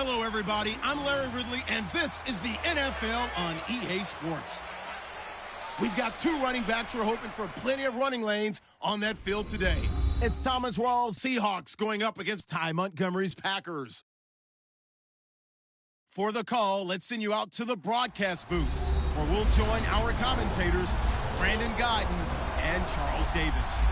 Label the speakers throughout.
Speaker 1: Hello, everybody. I'm Larry Ridley, and this is the NFL on EA Sports. We've got two running backs who are hoping for plenty of running lanes on that field today. It's Thomas Rawls' Seahawks going up against Ty Montgomery's Packers. For the call, let's send you out to the broadcast booth, where we'll join our commentators, Brandon Guyton and Charles Davis.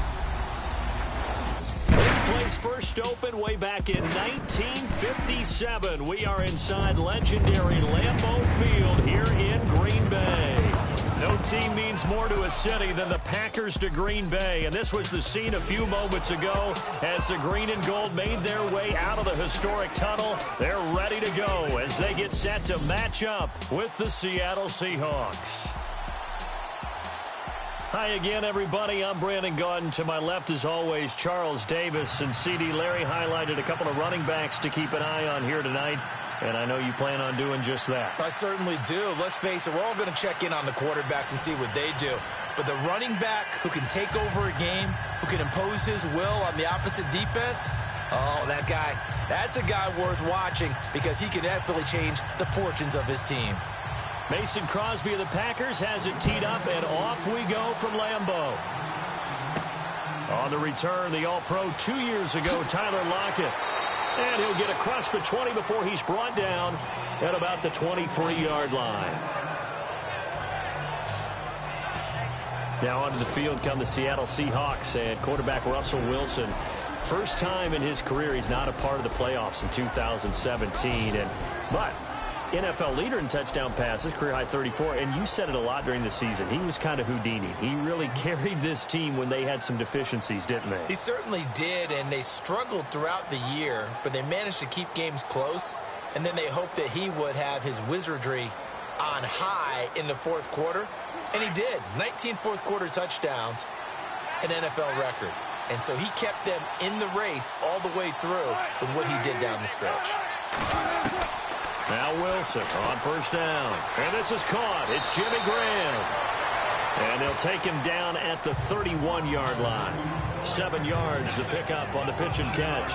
Speaker 2: This place first opened way back in 1957. We are inside legendary Lambeau Field here in Green Bay. No team means more to a city than the Packers to Green Bay, and this was the scene a few moments ago as the green and gold made their way out of the historic tunnel. They're ready to go as they get set to match up with the Seattle Seahawks. Hi again, everybody. I'm Brandon Guyton. To my left, as always, Charles Davis. And CD Larry highlighted a couple of running backs to keep an eye on here tonight. And I know you plan on doing just that.
Speaker 3: I certainly do. Let's face it, we're all going to check in on the quarterbacks and see what they do. But the running back who can take over a game, who can impose his will on the opposite defense, oh, that guy, that's a guy worth watching because he can definitely change the fortunes of his team.
Speaker 2: Mason Crosby of the Packers has it teed up, and off we go from Lambeau. On the return, the All-Pro 2 years ago, Tyler Lockett. And he'll get across the 20 before he's brought down at about the 23-yard line. Now onto the field come the Seattle Seahawks and quarterback Russell Wilson. First time in his career he's not a part of the playoffs in 2017. But NFL leader in touchdown passes, career high 34, and you said it a lot during the season. He was kind of Houdini. He really carried this team when they had some deficiencies, didn't they?
Speaker 3: He certainly did, and they struggled throughout the year, but they managed to keep games close, and then they hoped that he would have his wizardry on high in the fourth quarter, and he did. 19 fourth-quarter touchdowns, an NFL record. And so he kept them in the race all the way through with what he did down the stretch.
Speaker 2: Now Wilson on first down. And this is caught. It's Jimmy Graham. And they'll take him down at the 31-yard line. 7 yards to pick up on the pitch and catch.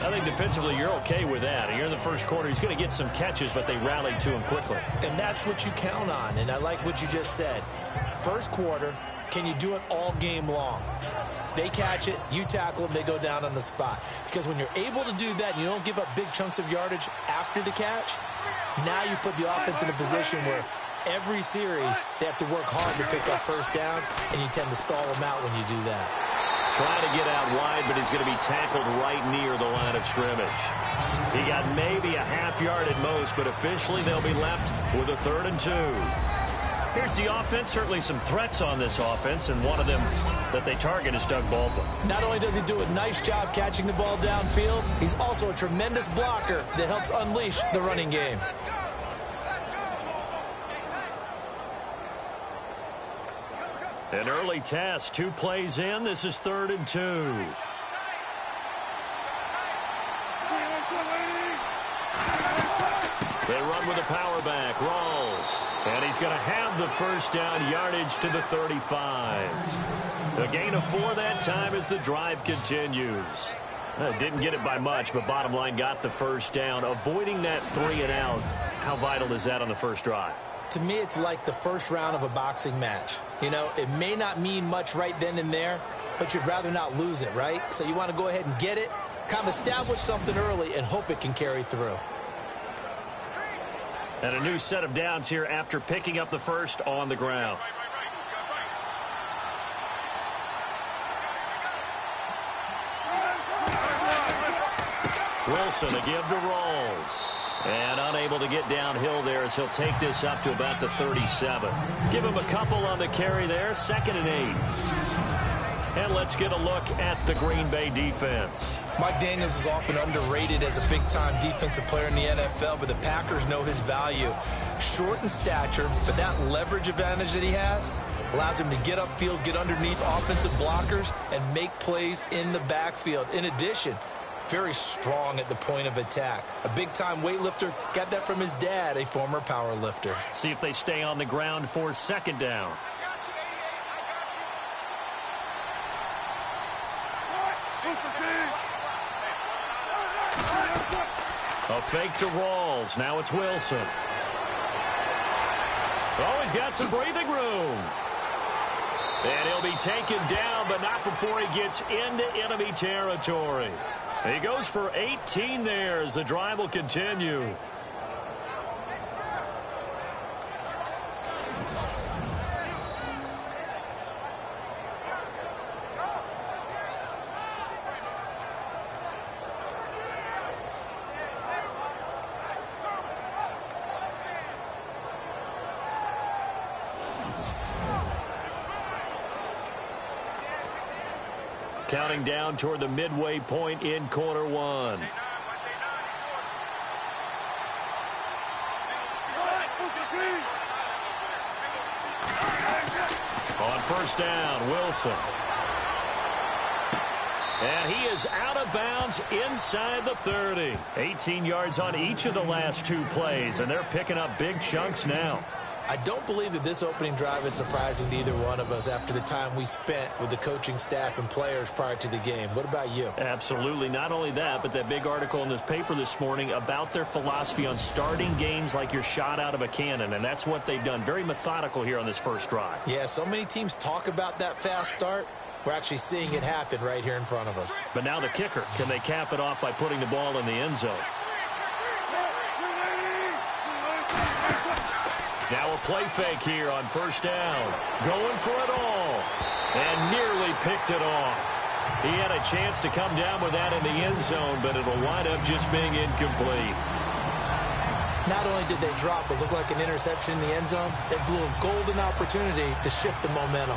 Speaker 2: I think defensively you're okay with that. Here in the first quarter, he's going to get some catches, but they rallied to him quickly.
Speaker 3: And that's what you count on, and I like what you just said. First quarter, can you do it all game long? They catch it, you tackle them, they go down on the spot. Because when you're able to do that, you don't give up big chunks of yardage after the catch, now you put the offense in a position where every series they have to work hard to pick up first downs, and you tend to stall them out when you do that.
Speaker 2: Trying to get out wide, but he's going to be tackled right near the line of scrimmage. He got maybe a half yard at most, but officially they'll be left with a 3rd and 2. Here's the offense. Certainly some threats on this offense, and one of them that they target is Doug Baldwin.
Speaker 3: Not only does he do a nice job catching the ball downfield, he's also a tremendous blocker that helps unleash the running game.
Speaker 2: An early test, 2 plays in. This is 3rd and 2. They run with a power back, Rawls. And he's going to have the first down, yardage to the 35. A gain of 4 that time as the drive continues. Didn't get it by much, but bottom line got the first down. Avoiding that 3 and out, how vital is that on the first drive?
Speaker 3: To me, it's like the first round of a boxing match. You know, it may not mean much right then and there, but you'd rather not lose it, right? So you want to go ahead and get it, kind of establish something early, and hope it can carry through.
Speaker 2: And a new set of downs here after picking up the first on the ground. Wilson a give to Rawls. And unable to get downhill there as he'll take this up to about the 37. Give him a couple on the carry there. 2nd and 8. And let's get a look at the Green Bay defense.
Speaker 3: Mike Daniels is often underrated as a big-time defensive player in the NFL, but the Packers know his value. Short in stature, but that leverage advantage that he has allows him to get upfield, get underneath offensive blockers, and make plays in the backfield. In addition, very strong at the point of attack. A big-time weightlifter, got that from his dad, a former power lifter.
Speaker 2: See if they stay on the ground for 2nd down. A fake to Rawls. Now it's Wilson. Oh, he's got some breathing room. And he'll be taken down, but not before he gets into enemy territory. He goes for 18 there as the drive will continue. Counting down toward the midway point in quarter one. On first down, Wilson. And he is out of bounds inside the 30. 18 yards on each of the last two plays, and they're picking up big chunks now.
Speaker 3: I don't believe that this opening drive is surprising to either one of us after the time we spent with the coaching staff and players prior to the game. What about you?
Speaker 2: Absolutely. Not only that, but that big article in this paper this morning about their philosophy on starting games like you're shot out of a cannon, and that's what they've done. Very methodical here on this first drive.
Speaker 3: Yeah, so many teams talk about that fast start. We're actually seeing it happen right here in front of us.
Speaker 2: But now the kicker. Can they cap it off by putting the ball in the end zone? Now a play fake here on first down. Going for it all. And nearly picked it off. He had a chance to come down with that in the end zone, but it'll wind up just being incomplete.
Speaker 3: Not only did they drop what looked like an interception in the end zone, they blew a golden opportunity to shift the momentum.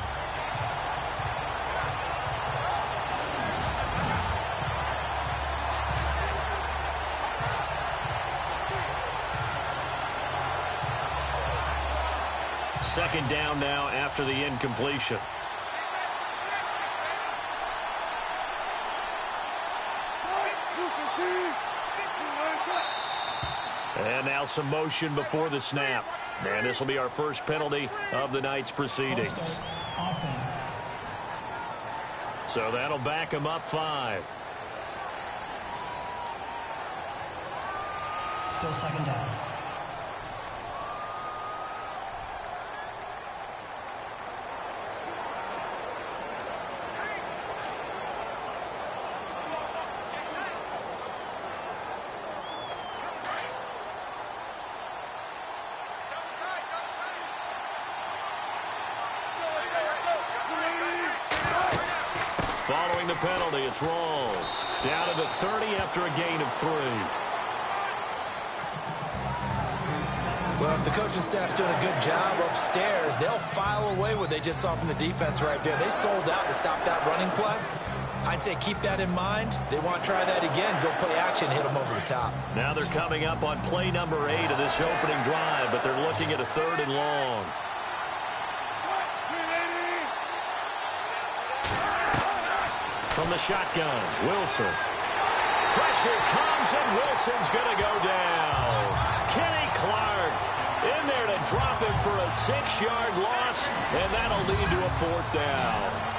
Speaker 2: Second down now after the incompletion. And now some motion before the snap. And this will be our first penalty of the night's proceedings.
Speaker 4: Offense.
Speaker 2: So that'll back him up 5.
Speaker 4: Still second down.
Speaker 2: Following the penalty, it's Rawls. Down to the 30 after a gain of 3.
Speaker 3: Well, if the coaching staff's doing a good job upstairs, they'll file away what they just saw from the defense right there. They sold out to stop that running play. I'd say keep that in mind. They want to try that again, go play action, hit them over the top.
Speaker 2: Now they're coming up on play number 8 of this opening drive, but they're looking at a 3rd and long. From the shotgun, Wilson. Pressure comes, and Wilson's going to go down. Kenny Clark in there to drop him for a 6-yard loss, and that'll lead to a 4th down.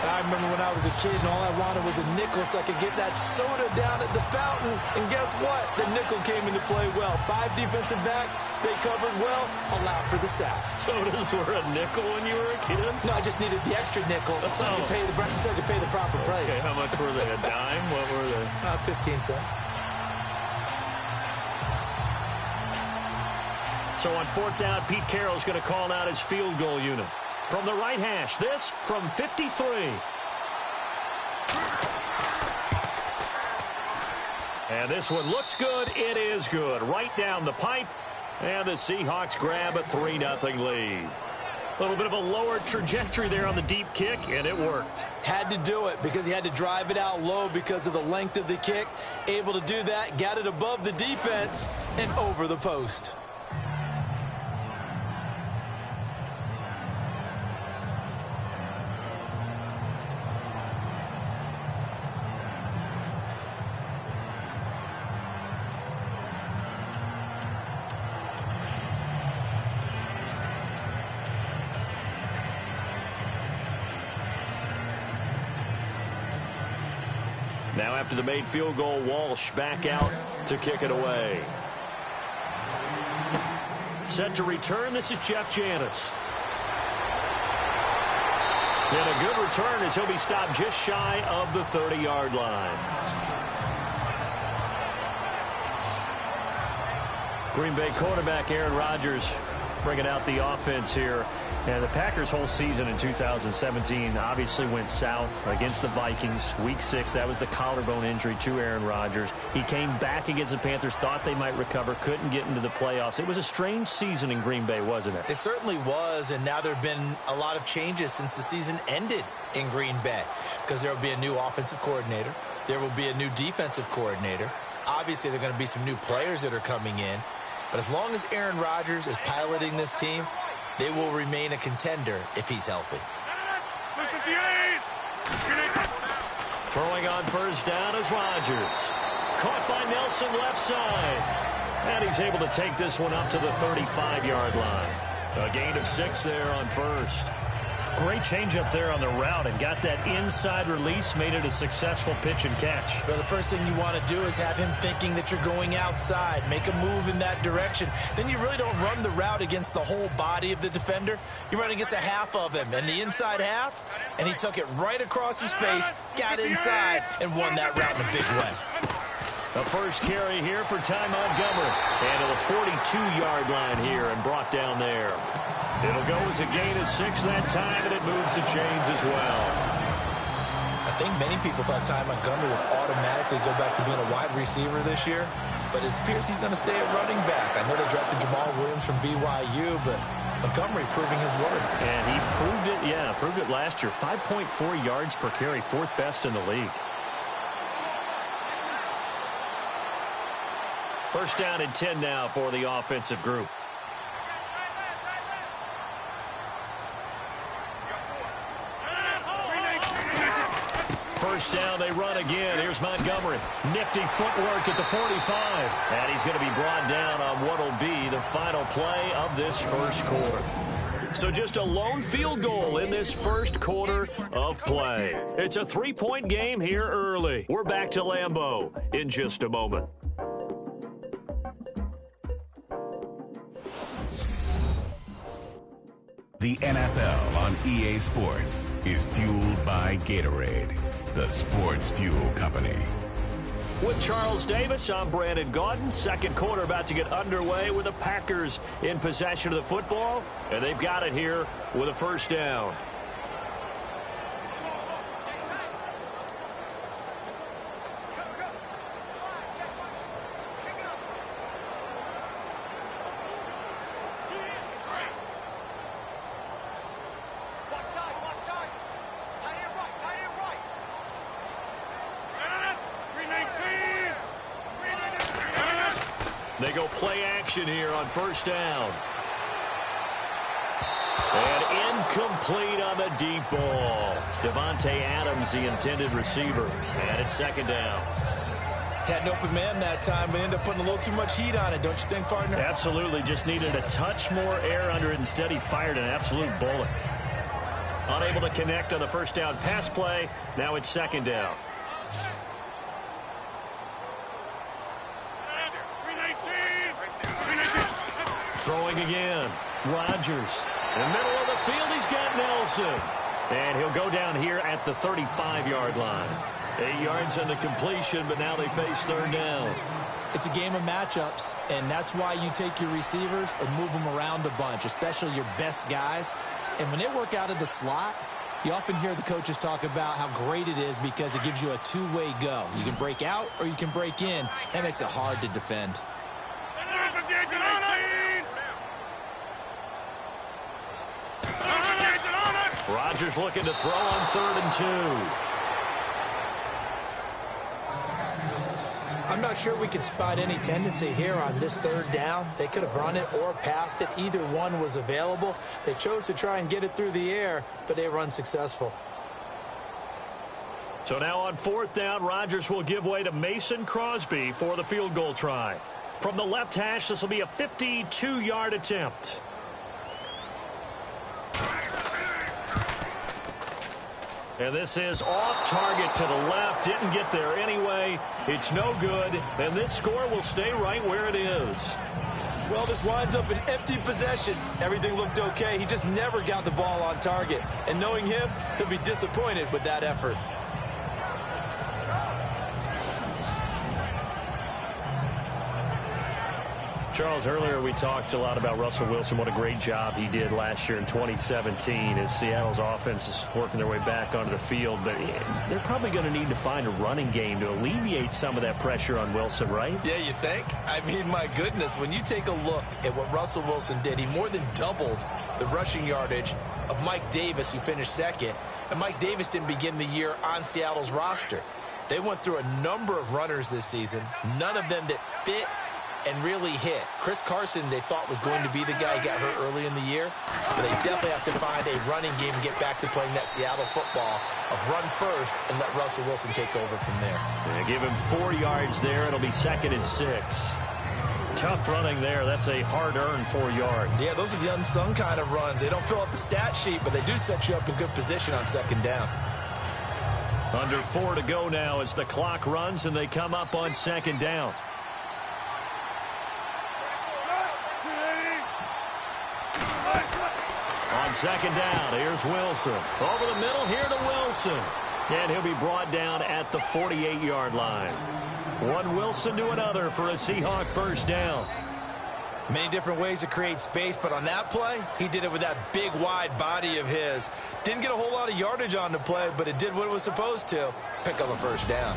Speaker 3: I remember when I was a kid and all I wanted was a nickel so I could get that soda down at the fountain. And guess what? The nickel came into play well. 5 defensive backs, they covered well, allowed for the sacks.
Speaker 2: Sodas were a nickel when you were a kid?
Speaker 3: No, I just needed the extra nickel so I could pay the proper price.
Speaker 2: Okay, how much were they? A dime? What were they?
Speaker 3: 15 cents.
Speaker 2: So on 4th down, Pete Carroll's going to call out his field goal unit. From the right hash, this from 53. And this one looks good. It is good. Right down the pipe. And the Seahawks grab a 3-0 lead. A little bit of a lower trajectory there on the deep kick, and it worked.
Speaker 3: Had to do it because he had to drive it out low because of the length of the kick. Able to do that, got it above the defense and over the post.
Speaker 2: Now after the made field goal, Walsh back out to kick it away. Set to return, this is Jeff Janis. And a good return as he'll be stopped just shy of the 30-yard line. Green Bay quarterback Aaron Rodgers bringing out the offense here. And the Packers' whole season in 2017 obviously went south against the Vikings. Week 6, that was the collarbone injury to Aaron Rodgers. He came back against the Panthers, thought they might recover, couldn't get into the playoffs. It was a strange season in Green Bay, wasn't it?
Speaker 3: It certainly was, and now there have been a lot of changes since the season ended in Green Bay, because there will be a new offensive coordinator. There will be a new defensive coordinator. Obviously, there are going to be some new players that are coming in. But as long as Aaron Rodgers is piloting this team, they will remain a contender if he's healthy.
Speaker 2: Throwing on first down is Rodgers. Caught by Nelson left side. And he's able to take this one up to the 35-yard line. A gain of 6 there on first. Great change up there on the route and got that inside release, made it a successful pitch and catch.
Speaker 3: Well, the first thing you want to do is have him thinking that you're going outside, make a move in that direction. Then you really don't run the route against the whole body of the defender. You run against a half of him, and the inside half, and he took it right across his face, got inside, and won that route in a big way.
Speaker 2: The first carry here for Ty Montgomery. And to the 42-yard line here and brought down there. It'll go as a gain of 6 that time, and it moves the chains as well.
Speaker 3: I think many people thought Ty Montgomery would automatically go back to being a wide receiver this year, but it appears he's going to stay at running back. I know they drafted Jamal Williams from BYU, but Montgomery proving his worth.
Speaker 2: And he proved it last year. 5.4 yards per carry, 4th best in the league. First down and 10 now for the offensive group. First down, they run again. Here's Montgomery. Nifty footwork at the 45. And he's going to be brought down on what will be the final play of this first quarter. So just a lone field goal in this first quarter of play. It's a 3-point game here early. We're back to Lambeau in just a moment.
Speaker 5: The NFL on EA Sports is fueled by Gatorade, the sports fuel company.
Speaker 2: With Charles Davis, I'm Brandon Gaudin. Second quarter about to get underway with the Packers in possession of the football, and they've got it here with a first down. They go play action here on first down. And incomplete on the deep ball. Devontae Adams, the intended receiver. And it's second down.
Speaker 3: Had an open man that time, but ended up putting a little too much heat on it, don't you think, partner?
Speaker 2: Absolutely. Just needed a touch more air under it. Instead, he fired an absolute bullet. Unable to connect on the first down pass play. Now it's second down. Throwing again. Rodgers. In the middle of the field, he's got Nelson. And he'll go down here at the 35-yard line. 8 yards on the completion, but now they face third down.
Speaker 3: It's a game of matchups, and that's why you take your receivers and move them around a bunch, especially your best guys. And when they work out of the slot, you often hear the coaches talk about how great it is because it gives you a two-way go. You can break out or you can break in. That makes it hard to defend.
Speaker 2: Rodgers looking to throw on 3rd and 2.
Speaker 3: I'm not sure we could spot any tendency here on this third down. They could have run it or passed it. Either one was available. They chose to try and get it through the air, but they were unsuccessful.
Speaker 2: So now on 4th down, Rodgers will give way to Mason Crosby for the field goal try. From the left hash, this will be a 52-yard attempt. And this is off target to the left. Didn't get there anyway. It's no good. And this score will stay right where it is.
Speaker 3: Well, this winds up an empty possession. Everything looked okay. He just never got the ball on target. And knowing him, he'll be disappointed with that effort.
Speaker 2: Charles, earlier we talked a lot about Russell Wilson, what a great job he did last year in 2017 as Seattle's offense is working their way back onto the field. But they're probably going to need to find a running game to alleviate some of that pressure on Wilson, right?
Speaker 3: Yeah, you think? I mean, my goodness, when you take a look at what Russell Wilson did, he more than doubled the rushing yardage of Mike Davis, who finished second. And Mike Davis didn't begin the year on Seattle's roster. They went through a number of runners this season, none of them that fit and really hit. Chris Carson, they thought, was going to be the guy who got hurt early in the year. But they definitely have to find a running game and get back to playing that Seattle football of run first and let Russell Wilson take over from there.
Speaker 2: Yeah, give him 4 yards there. It'll be 2nd and 6. Tough running there. That's a hard-earned 4 yards.
Speaker 3: Yeah, those are the unsung kind of runs. They don't fill up the stat sheet, but they do set you up in good position on 2nd down.
Speaker 2: Under 4 to go now as the clock runs and they come up on 2nd down. On 2nd down, here's Wilson. Over the middle, here to Wilson. And he'll be brought down at the 48-yard line. One Wilson to another for a Seahawk first down.
Speaker 3: Many different ways to create space, but on that play, he did it with that big, wide body of his. Didn't get a whole lot of yardage on the play, but it did what it was supposed to. Pick up a first down.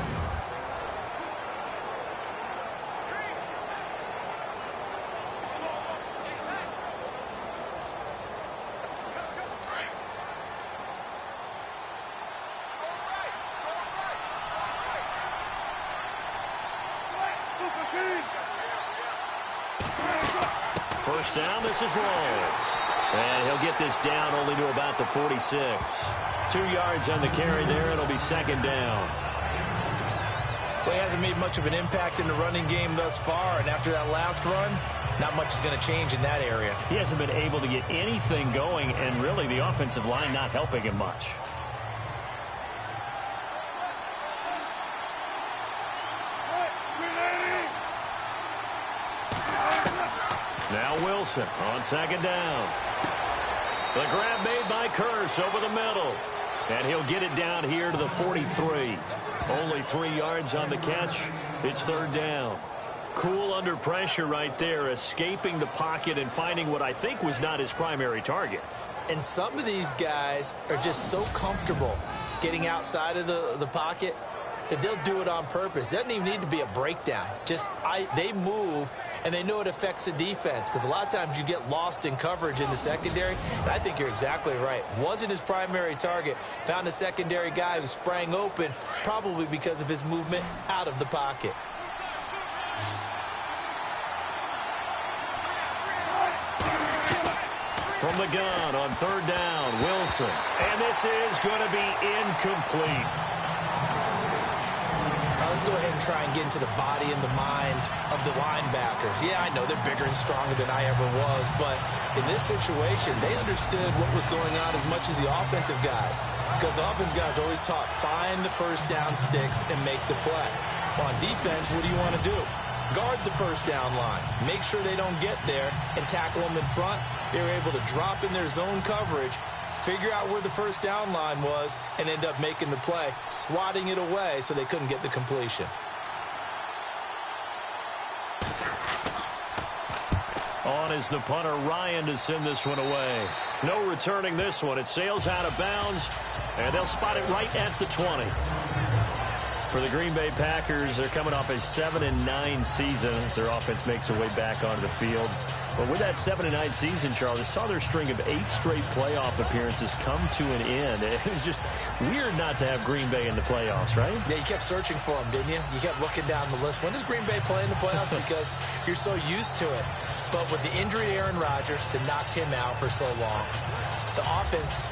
Speaker 2: First down, this is Rawls. And he'll get this down only to about the 46. 2 yards on the carry there. It'll be 2nd down.
Speaker 3: Well, he hasn't made much of an impact in the running game thus far, and after that last run, not much is going to change in that area.
Speaker 2: He hasn't been able to get anything going, and really the offensive line not helping him much. Now Wilson on 2nd down. The grab made by Curse over the middle. And he'll get it down here to the 43. Only 3 yards on the catch. It's 3rd down. Cool under pressure right there, escaping the pocket and finding what I think was not his primary target.
Speaker 3: And some of these guys are just so comfortable getting outside of the pocket that they'll do it on purpose. It doesn't even need to be a breakdown. They move, and they know it affects the defense, because a lot of times you get lost in coverage in the secondary, and I think you're exactly right. Wasn't his primary target. Found a secondary guy who sprang open, probably because of his movement out of the pocket.
Speaker 2: From the gun on 3rd down, Wilson. And this is going to be incomplete.
Speaker 3: Let's go ahead and try and get into the body and the mind of the linebackers. Yeah, I know they're bigger and stronger than I ever was, but in this situation, they understood what was going on as much as the offensive guys, because the offensive guys are always taught, find the first down sticks and make the play. Well, on defense, what do you want to do? Guard the first down line. Make sure they don't get there and tackle them in front. They were able to drop in their zone coverage, figure out where the first down line was, and end up making the play, swatting it away so they couldn't get the completion.
Speaker 2: On is the punter, Ryan, to send this one away. No returning this one. It sails out of bounds, and they'll spot it right at the 20. For the Green Bay Packers, they're coming off a 7-9 season as their offense makes their way back onto the field. But with that 7-9 season, Charles, they saw their string of 8 straight playoff appearances come to an end. It was just weird not to have Green Bay in the playoffs, right?
Speaker 3: Yeah, you kept searching for them, didn't you? You kept looking down the list. When does Green Bay play in the playoffs? Because you're so used to it. But with the injury to Aaron Rodgers that knocked him out for so long, the offense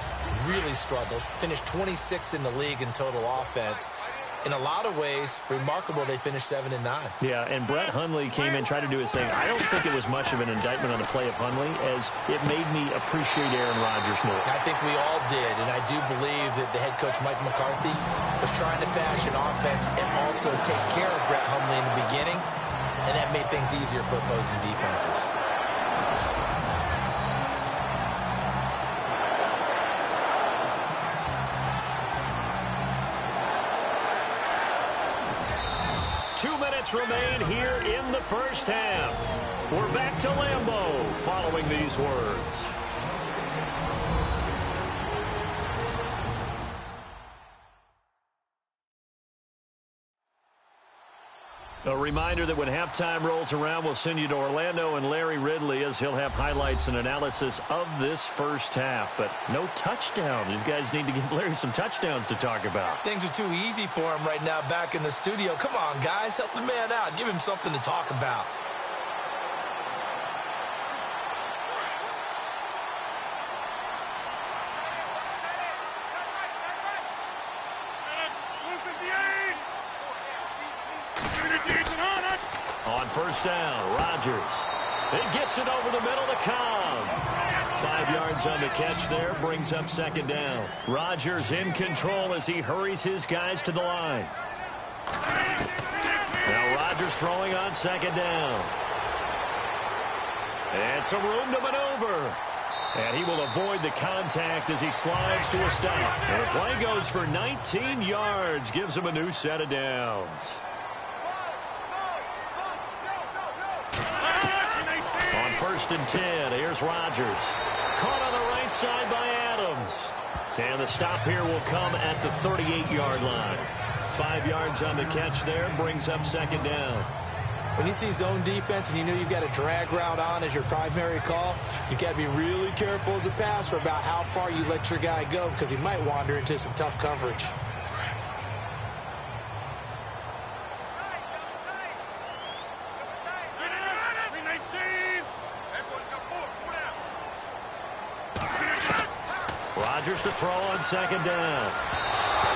Speaker 3: really struggled. Finished 26th in the league in total offense. in a lot of ways, remarkable they finished 7-9.
Speaker 2: Yeah, and Brett Hundley came in, tried to do his thing. I don't think it was much of an indictment on the play of Hundley, as it made me appreciate Aaron Rodgers more.
Speaker 3: I think we all did, and I do believe that the head coach, Mike McCarthy, was trying to fashion offense and also take care of Brett Hundley in the beginning, and that made things easier for opposing defenses.
Speaker 2: Remain here in the first half. We're back to Lambeau following these words. A reminder that when halftime rolls around, we'll send you to Orlando and Larry Ridley, as he'll have highlights and analysis of this first half. But no touchdown. These guys need to give Larry some touchdowns to talk about.
Speaker 3: Things are too easy for him right now back in the studio. Come on, guys. Help the man out. Give him something to talk about.
Speaker 2: On first down, Rodgers. It gets it over the middle to Cobb. 5 yards on the catch there, brings up second down. Rodgers in control as he hurries his guys to the line. Now Rodgers throwing on second down. And some room to maneuver. And he will avoid the contact as he slides to a stop. And the play goes for 19 yards, gives him a new set of downs. First and 10. Here's Rodgers. Caught on the right side by Adams. And the stop here will come at the 38-yard line. 5 yards on the catch there. Brings up second down.
Speaker 3: When you see zone defense and you know you've got a drag route on as your primary call, you've got to be really careful as a passer about how far you let your guy go, because he might wander into some tough coverage.
Speaker 2: Rodgers to throw on second down.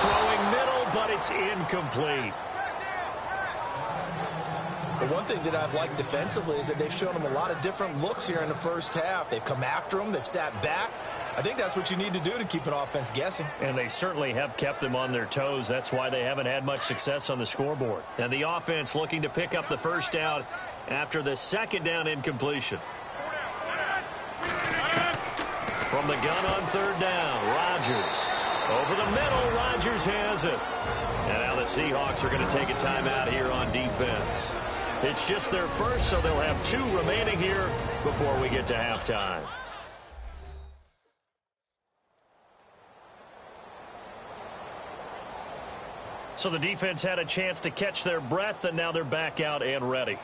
Speaker 2: Throwing middle, but it's incomplete.
Speaker 3: The one thing that I've liked defensively is that they've shown him a lot of different looks here in the first half. They've come after him. They've sat back. I think that's what you need to do to keep an offense guessing.
Speaker 2: And they certainly have kept them on their toes. That's why they haven't had much success on the scoreboard. And the offense looking to pick up the first down after the second down incompletion. From the gun on third down, Rodgers. Over the middle, Rodgers has it. And now the Seahawks are going to take a timeout here on defense. It's just their first, so they'll have 2 remaining here before we get to halftime. So the defense had a chance to catch their breath, and now they're back out and ready.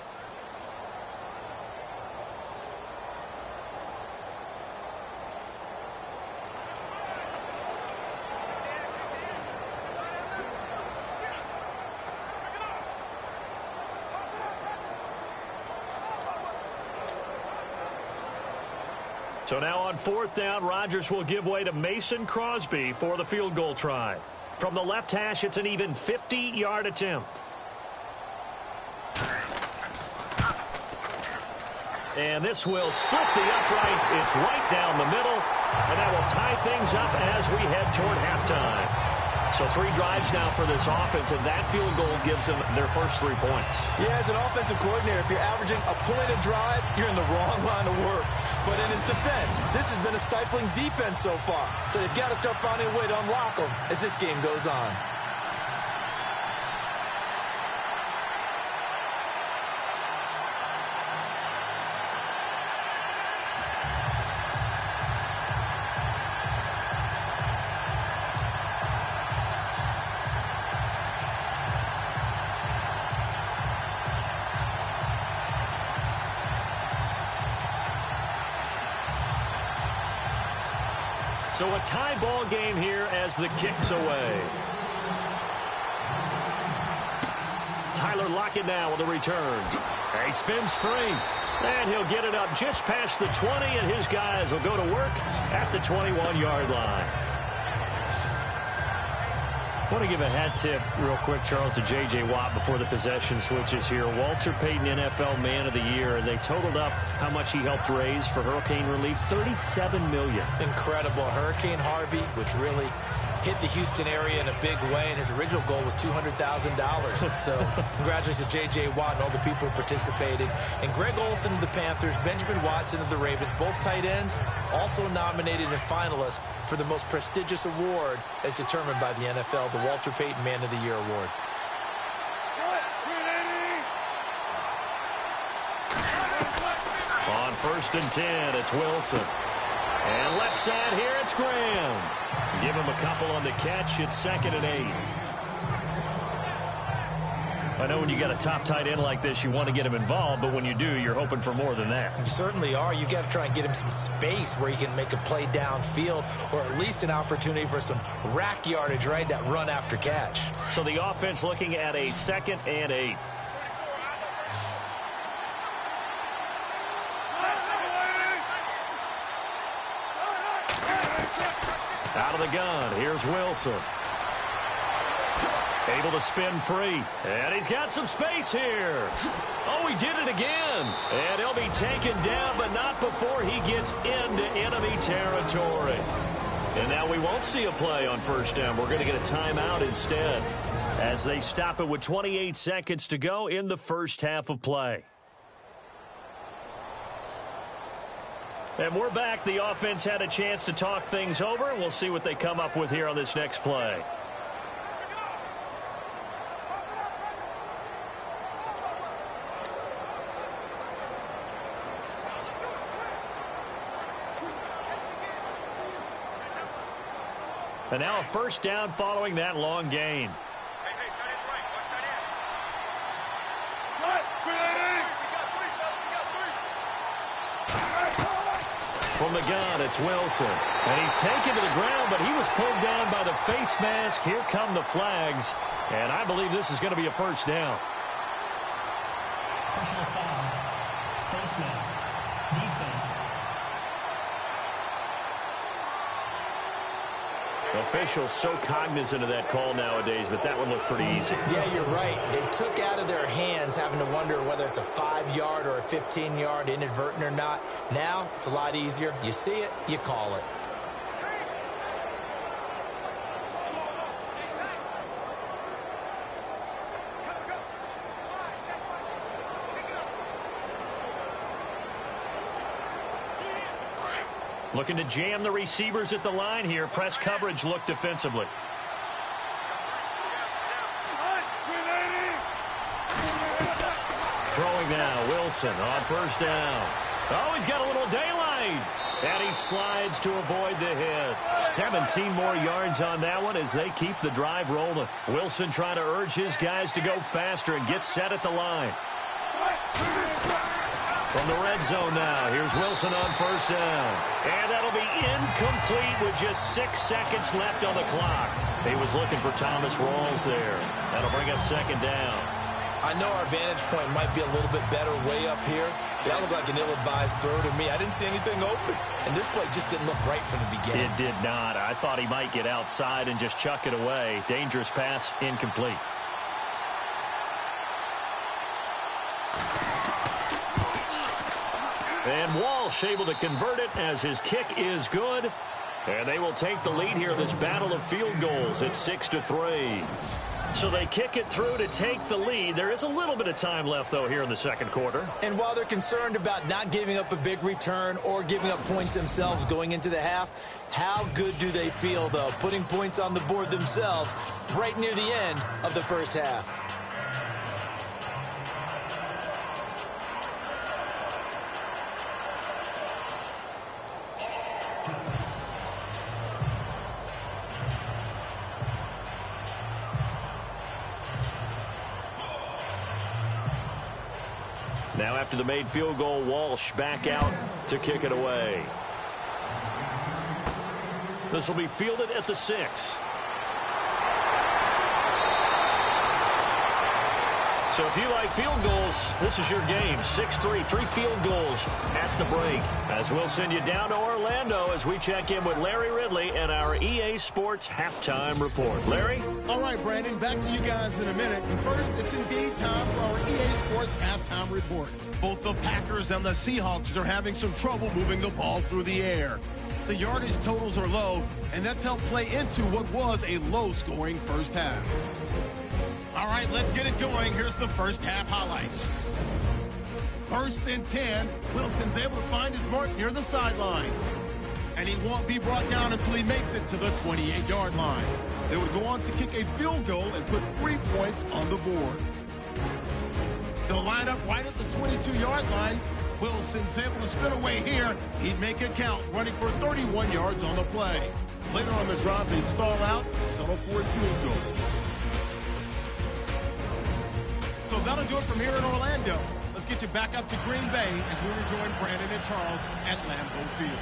Speaker 2: So now on fourth down, Rodgers will give way to Mason Crosby for the field goal try. From the left hash, it's an even 50-yard attempt. And this will split the uprights. It's right down the middle, and that will tie things up as we head toward halftime. So 3 drives now for this offense, and that field goal gives them their first 3 points.
Speaker 3: Yeah, as an offensive coordinator, if you're averaging a point a drive, you're in the wrong line of work. But in his defense, this has been a stifling defense so far. So they've got to start finding a way to unlock them as this game goes on.
Speaker 2: So a tie ball game here as the kick's away. Tyler Lockett now with a return. He spins 3. And he'll get it up just past the 20, and his guys will go to work at the 21-yard line. I want to give a hat tip real quick, Charles, to J.J. Watt before the possession switches here. Walter Payton, NFL Man of the Year. They totaled up how much he helped raise for hurricane relief, $37 million.
Speaker 3: Incredible. Hurricane Harvey, which really hit the Houston area in a big way, and his original goal was $200,000. So congratulations to J.J. Watt and all the people who participated. And Greg Olsen of the Panthers, Benjamin Watson of the Ravens, both tight ends, also nominated and finalists for the most prestigious award as determined by the NFL, the Walter Payton Man of the Year Award.
Speaker 2: On 1st and 10, it's Wilson. And left side here, it's Graham. Give him a couple on the catch. It's 2nd and 8. I know when you got a top tight end like this, you want to get him involved, but when you do, you're hoping for more than that.
Speaker 3: You certainly are. You got to try and get him some space where he can make a play downfield, or at least an opportunity for some rack yardage, right? That run after catch.
Speaker 2: So the offense looking at a 2nd and 8. Out of the gun, here's Wilson. Able to spin free. And he's got some space here. Oh, he did it again. And he'll be taken down, but not before he gets into enemy territory. And now we won't see a play on 1st down. We're going to get a timeout instead as they stop it with 28 seconds to go in the first half of play. And we're back. The offense had a chance to talk things over, and we'll see what they come up with here on this next play. And now a 1st down following that long gain. From the gun, it's Wilson. And he's taken to the ground, but he was pulled down by the face mask. Here come the flags. And I believe this is going to be a 1st down.
Speaker 4: Personal foul. Face mask. Defense.
Speaker 2: Officials so cognizant of that call nowadays, but that one looked pretty easy.
Speaker 3: Yeah, you're right. They took out of their hands having to wonder whether it's a 5-yard or a 15-yard, inadvertent or not. Now, it's a lot easier. You see it, you call it.
Speaker 2: Looking to jam the receivers at the line here. Press coverage look defensively. Throwing now, Wilson on 1st down. Oh, he's got a little daylight. And he slides to avoid the hit. 17 more yards on that one as they keep the drive rolling. Wilson trying to urge his guys to go faster and get set at the line. From the red zone now, here's Wilson on 1st down. And that'll be incomplete with just 6 seconds left on the clock. He was looking for Thomas Rawls there. That'll bring up 2nd down.
Speaker 3: I know our vantage point might be a little bit better way up here. That looked like an ill-advised throw to me. I didn't see anything open. And this play just didn't look right from the beginning.
Speaker 2: It did not. I thought he might get outside and just chuck it away. Dangerous pass, incomplete. And Walsh able to convert it as his kick is good. And they will take the lead here in this battle of field goals at 6-3. So they kick it through to take the lead. There is a little bit of time left, though, here in the 2nd quarter.
Speaker 3: And while they're concerned about not giving up a big return or giving up points themselves going into the half, how good do they feel, though, putting points on the board themselves right near the end of the first half?
Speaker 2: Now after the made field goal, Walsh back out to kick it away. This will be fielded at the 6. So if you like field goals, this is your game. 6-3, 3 field goals at the break. As we'll send you down to Orlando as we check in with Larry Ridley and our EA Sports Halftime Report. Larry?
Speaker 1: All right, Brandon, back to you guys in a minute. And first, it's indeed time for our EA Sports Halftime Report. Both the Packers and the Seahawks are having some trouble moving the ball through the air. The yardage totals are low, and that's helped play into what was a low-scoring first half. All right, let's get it going. Here's the first half highlights. 1st and 10. Wilson's able to find his mark near the sidelines. And he won't be brought down until he makes it to the 28-yard line. They would go on to kick a field goal and put 3 points on the board. They'll line up right at the 22-yard line. Wilson's able to spin away here. He'd make it count, running for 31 yards on the play. Later on the drive, they'd stall out and settle for a field goal. So that'll do it from here in Orlando. Let's get you back up to Green Bay as we rejoin Brandon and Charles at Lambeau Field.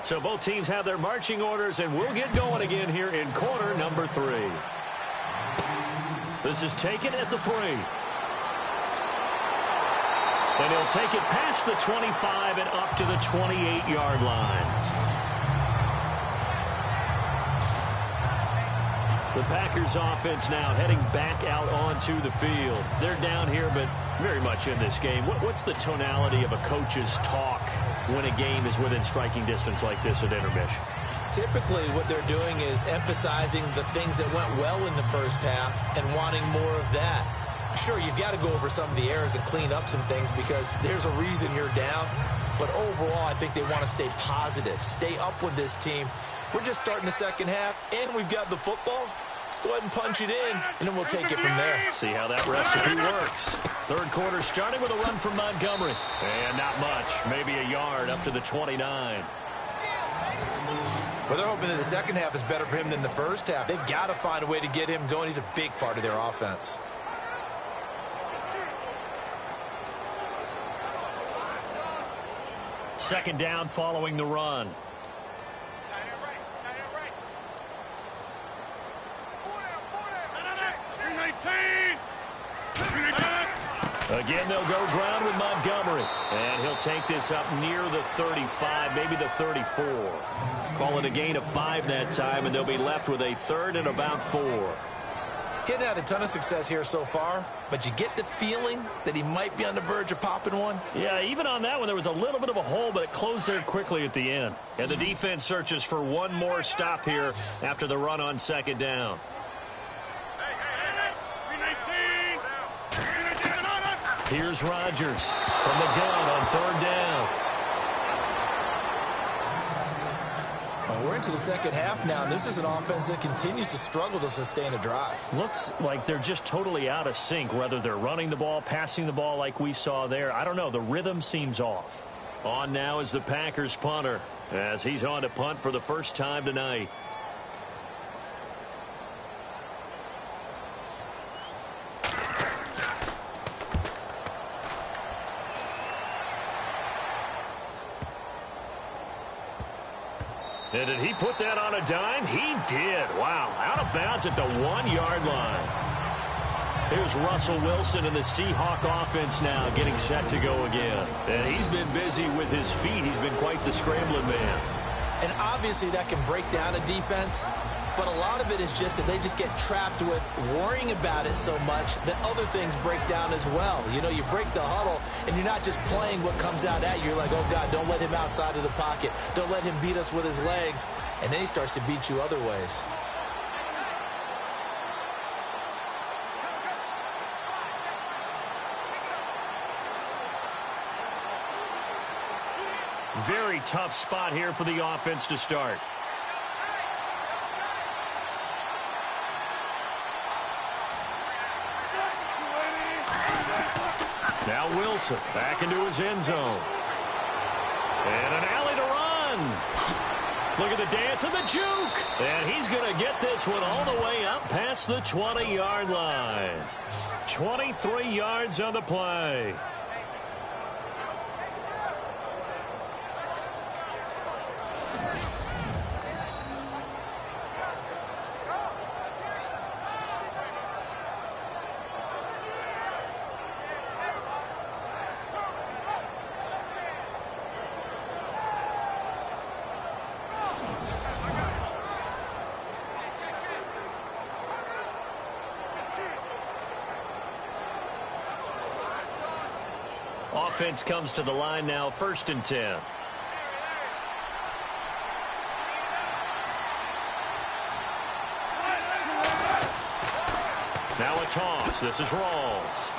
Speaker 2: So both teams have their marching orders, and we'll get going again here in quarter number 3. This is taken at the 3. And he'll take it past the 25 and up to the 28-yard line. The Packers offense now heading back out onto the field. They're down here, but very much in this game. What's the tonality of a coach's talk when a game is within striking distance like this at intermission?
Speaker 3: Typically, what they're doing is emphasizing the things that went well in the first half and wanting more of that. Sure, you've got to go over some of the errors and clean up some things because there's a reason you're down. But overall, I think they want to stay positive, stay up with this team. We're just starting the second half, and we've got the football. Let's go ahead and punch it in, and then we'll take it from there.
Speaker 2: See how that recipe works. Third quarter starting with a run from Montgomery. And not much, maybe a yard up to the 29.
Speaker 3: Well, they're hoping that the second half is better for him than the first half. They've got to find a way to get him going. He's a big part of their offense.
Speaker 2: Second down following the run. Again, they'll go ground with Montgomery. And he'll take this up near the 35, maybe the 34. Call it a gain of 5 that time, and they'll be left with a 3rd and about 4.
Speaker 3: Getting had a ton of success here so far, but you get the feeling that he might be on the verge of popping one.
Speaker 2: Yeah, even on that one, there was a little bit of a hole, but it closed there quickly at the end. And the defense searches for one more stop here after the run on second down. Here's Rodgers from the gun on third down.
Speaker 3: Well, we're into the second half now, and this is an offense that continues to struggle to sustain a drive.
Speaker 2: Looks like they're just totally out of sync, whether they're running the ball, passing the ball like we saw there. I don't know. The rhythm seems off. On now is the Packers punter as he's on to punt for the first time tonight. And did he put that on a dime? He did. Wow. Out of bounds at the 1-yard line. Here's Russell Wilson and the Seahawk offense now getting set to go again. And he's been busy with his feet. He's been quite the scrambling man.
Speaker 3: And obviously that can break down a defense. but a lot of it is just that they just get trapped with worrying about it so much that other things break down as well. You know, you break the huddle, and you're not just playing what comes out at you. You're like, oh, God, don't let him outside of the pocket. Don't let him beat us with his legs. And then he starts to beat you other ways.
Speaker 2: Very tough spot here for the offense to start. Now Wilson back into his end zone. And an alley to run. Look at the dance and the juke. And he's going to get this one all the way up past the 20-yard line. 23 yards on the play. Offense comes to the line now, 1st and 10. Now a toss. This is Rawls.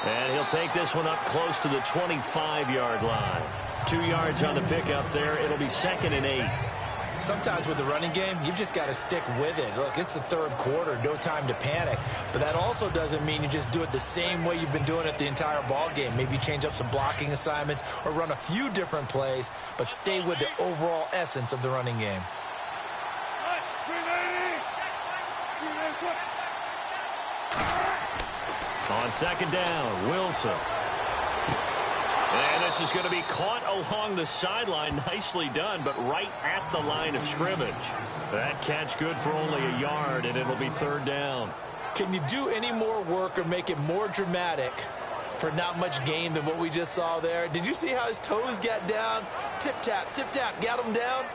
Speaker 2: And he'll take this one up close to the 25-yard line. 2 yards on the pickup there. It'll be 2nd and 8.
Speaker 3: Sometimes with the running game, you've just got to stick with it. Look, it's the 3rd quarter, no time to panic. But that also doesn't mean you just do it the same way you've been doing it the entire ball game. Maybe change up some blocking assignments or run a few different plays, but stay with the overall essence of the running game.
Speaker 2: On 2nd down, Wilson. And this is going to be caught along the sideline. Nicely done, but right at the line of scrimmage. That catch good for only a yard, and it'll be 3rd down.
Speaker 3: Can you do any more work or make it more dramatic for not much gain than what we just saw there? Did you see how his toes got down? Tip-tap, got him down.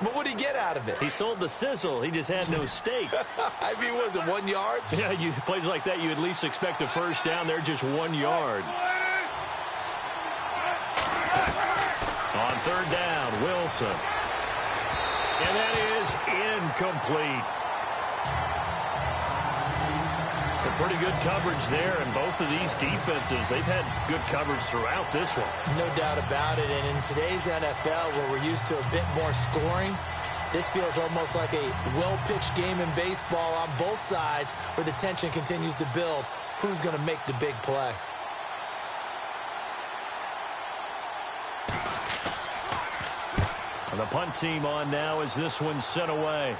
Speaker 3: But what did he get out of it?
Speaker 2: He sold the sizzle. He just had no steak.
Speaker 3: I mean, was it 1 yard?
Speaker 2: Yeah, plays like that, you at least expect a 1st down. They're just 1 yard. On 3rd down, Wilson. And that is incomplete. A pretty good coverage there, and both of these defenses, they've had good coverage throughout this one.
Speaker 3: No doubt about it, and in today's NFL, where we're used to a bit more scoring, this feels almost like a well-pitched game in baseball on both sides, where the tension continues to build. Who's going to make the big play?
Speaker 2: And the punt team on now as this one's sent away.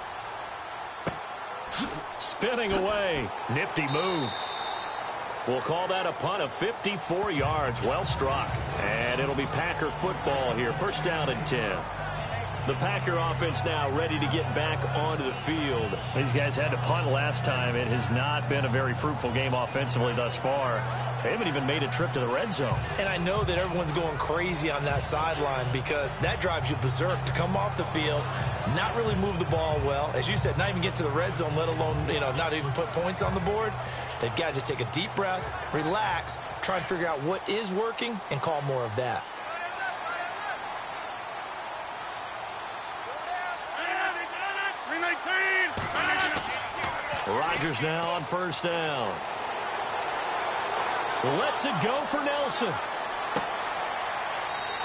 Speaker 2: Spinning away. Nifty move. We'll call that a punt of 54 yards. Well struck. And it'll be Packer football here. 1st down and 10. The Packer offense now ready to get back onto the field. These guys had to punt last time. It has not been a very fruitful game offensively thus far. They haven't even made a trip to the red zone.
Speaker 3: And I know that everyone's going crazy on that sideline because that drives you berserk to come off the field, not really move the ball well. As you said, not even get to the red zone, let alone, not even put points on the board. They've got to just take a deep breath, relax, try and figure out what is working, and call more of that.
Speaker 2: Rodgers now on 1st down. Lets it go for Nelson.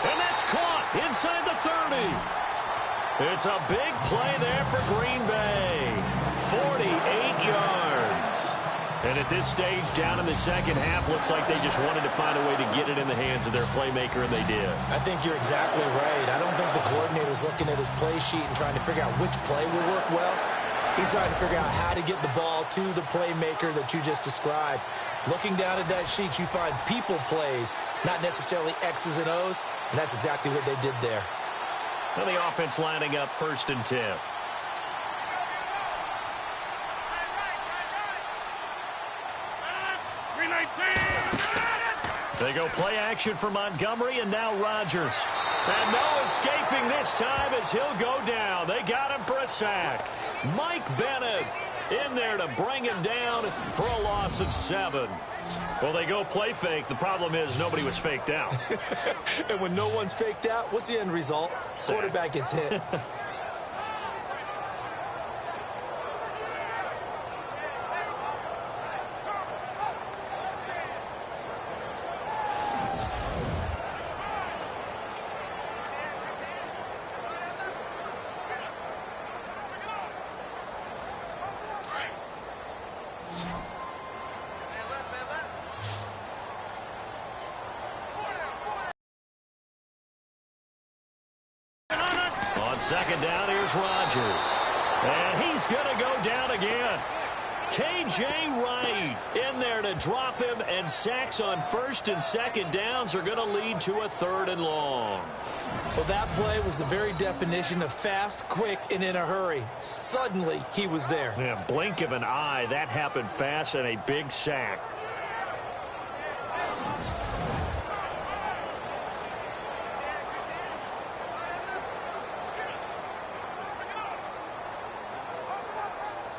Speaker 2: And that's caught inside the 30. It's a big play there for Green Bay. 48 yards. And at this stage, down in the 2nd half, looks like they just wanted to find a way to get it in the hands of their playmaker, and they did.
Speaker 3: I think you're exactly right. I don't think the coordinator's looking at his play sheet and trying to figure out which play will work well. He's trying to figure out how to get the ball to the playmaker that you just described. Looking down at that sheet, you find people plays, not necessarily X's and O's, and that's exactly what they did there.
Speaker 2: And the offense lining up 1st and 10. They go play action for Montgomery, and now Rodgers. And no escaping this time as he'll go down. They got him for a sack. Mike Bennett in there to bring him down for a loss of 7. Well, they go play fake. The problem is nobody was faked out.
Speaker 3: And when no one's faked out, what's the end result?
Speaker 2: Sack.
Speaker 3: Quarterback gets hit.
Speaker 2: On second down, here's Rodgers. And he's going to go down again. K.J. Wright in there to drop him, and sacks on first and second downs are going to lead to a 3rd and long.
Speaker 3: Well, that play was the very definition of fast, quick, and in a hurry. Suddenly, he was there.
Speaker 2: Yeah, blink of an eye. That happened fast, and a big sack.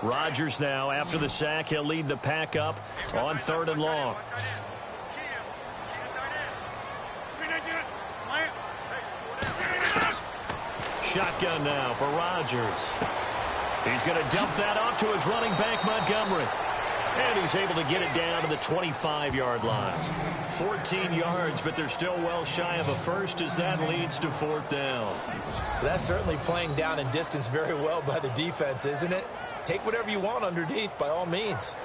Speaker 2: Rodgers now, after the sack, he'll lead the pack up on 3rd and long. Shotgun now for Rodgers. He's going to dump that off to his running back, Montgomery. And he's able to get it down to the 25-yard line. 14 yards, but they're still well shy of a first as that leads to 4th down.
Speaker 3: That's certainly playing down in distance very well by the defense, isn't it? Take whatever you want underneath, by all means.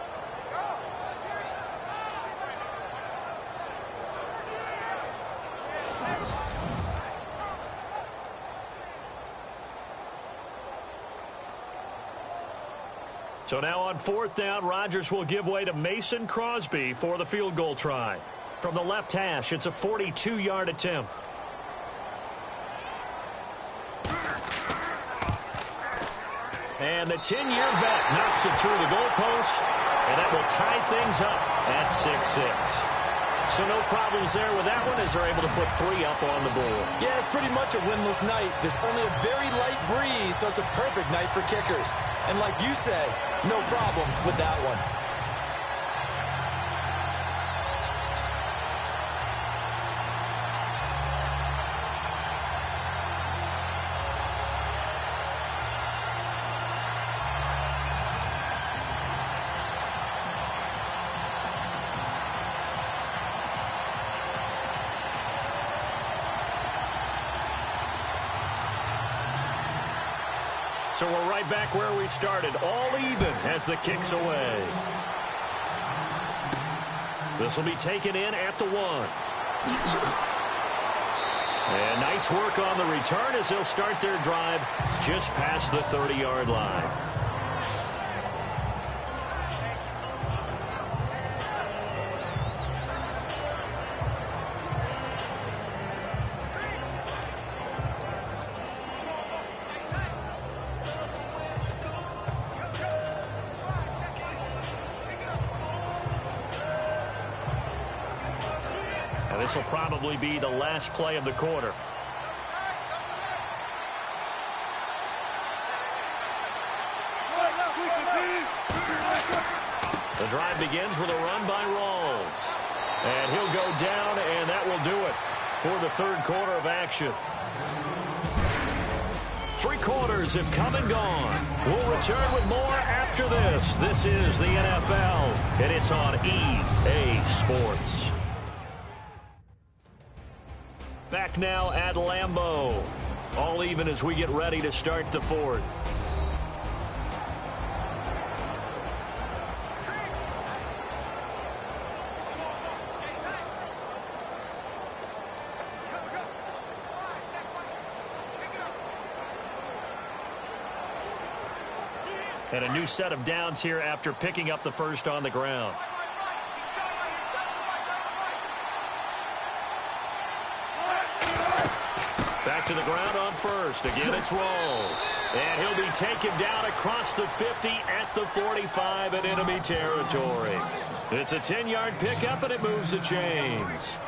Speaker 2: So now on 4th down, Rodgers will give way to Mason Crosby for the field goal try. From the left hash, it's a 42-yard attempt. And the 10-year vet knocks it through the goalpost, and that will tie things up at 6-6. So no problems there with that one as they're able to put 3 up on the board.
Speaker 3: Yeah, it's pretty much a winless night. There's only a very light breeze, so it's a perfect night for kickers. And like you say, no problems with that one.
Speaker 2: So we're right back where we started, all even as the kick's away. This will be taken in at the 1. And nice work on the return as they'll start their drive just past the 30-yard line. This will probably be the last play of the quarter. The drive begins with a run by Rawls. And he'll go down, and that will do it for the 3rd quarter of action. 3 quarters have come and gone. We'll return with more after this. This is the NFL, and it's on EA Sports. Back now at Lambeau. All even as we get ready to start the 4th. And a new set of downs here after picking up the first on the ground. Back back to the ground on first. Again, it's Rawls. And he'll be taken down across the 50 at the 45 in enemy territory. It's a 10-yard pickup, and it moves the chains.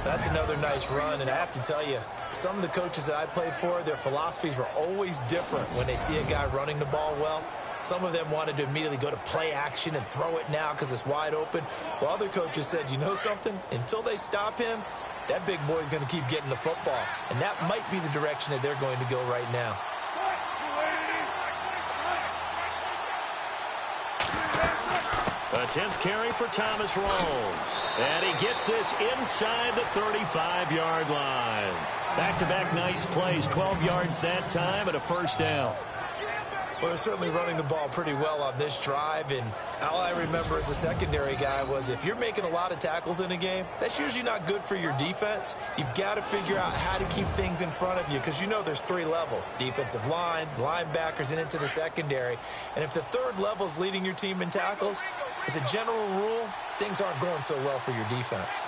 Speaker 3: That's another nice run, and I have to tell you, some of the coaches that I played for, their philosophies were always different when they see a guy running the ball well. Some of them wanted to immediately go to play action and throw it now because it's wide open. While other coaches said, you know something? Until they stop him, that big boy's going to keep getting the football. And that might be the direction that they're going to go right now.
Speaker 2: A 10th carry for Thomas Rawls. And he gets this inside the 35-yard line. Back-to-back nice plays, 12 yards that time and a first down.
Speaker 3: Well, they're certainly running the ball pretty well on this drive, and all I remember as a secondary guy was if you're making a lot of tackles in a game, that's usually not good for your defense. You've got to figure out how to keep things in front of you because you know there's three levels, defensive line, linebackers, and into the secondary. And if the third level is leading your team in tackles, as a general rule, things aren't going so well for your defense.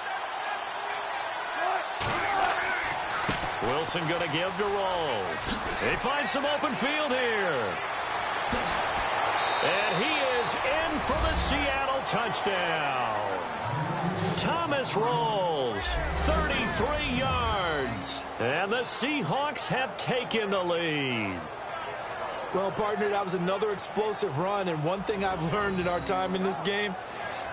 Speaker 2: Wilson going to give to Rawls. They find some open field here. And he is in for the Seattle touchdown. Thomas Rawls, 33 yards. And the Seahawks have taken the lead.
Speaker 3: Well, partner, that was another explosive run. And one thing I've learned in our time in this game,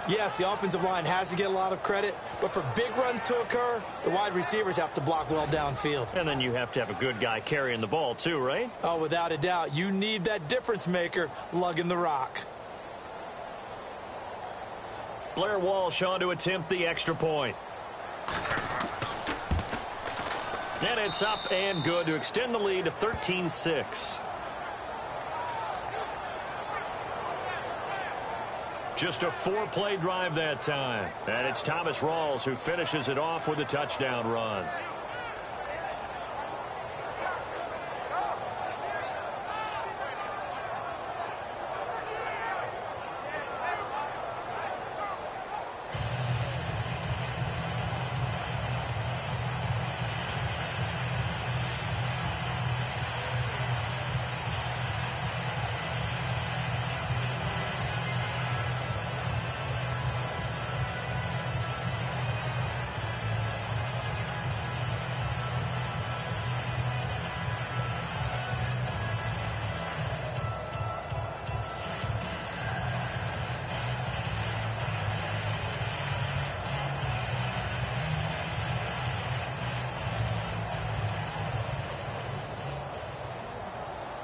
Speaker 3: yes, the offensive line has to get a lot of credit, but for big runs to occur, the wide receivers have to block well downfield.
Speaker 2: And then you have to have a good guy carrying the ball too, right?
Speaker 3: Oh, without a doubt. You need that difference maker lugging the rock.
Speaker 2: Blair Walsh on to attempt the extra point. And it's up and good to extend the lead to 13-6. Just a 4-play drive that time. And it's Thomas Rawls who finishes it off with a touchdown run.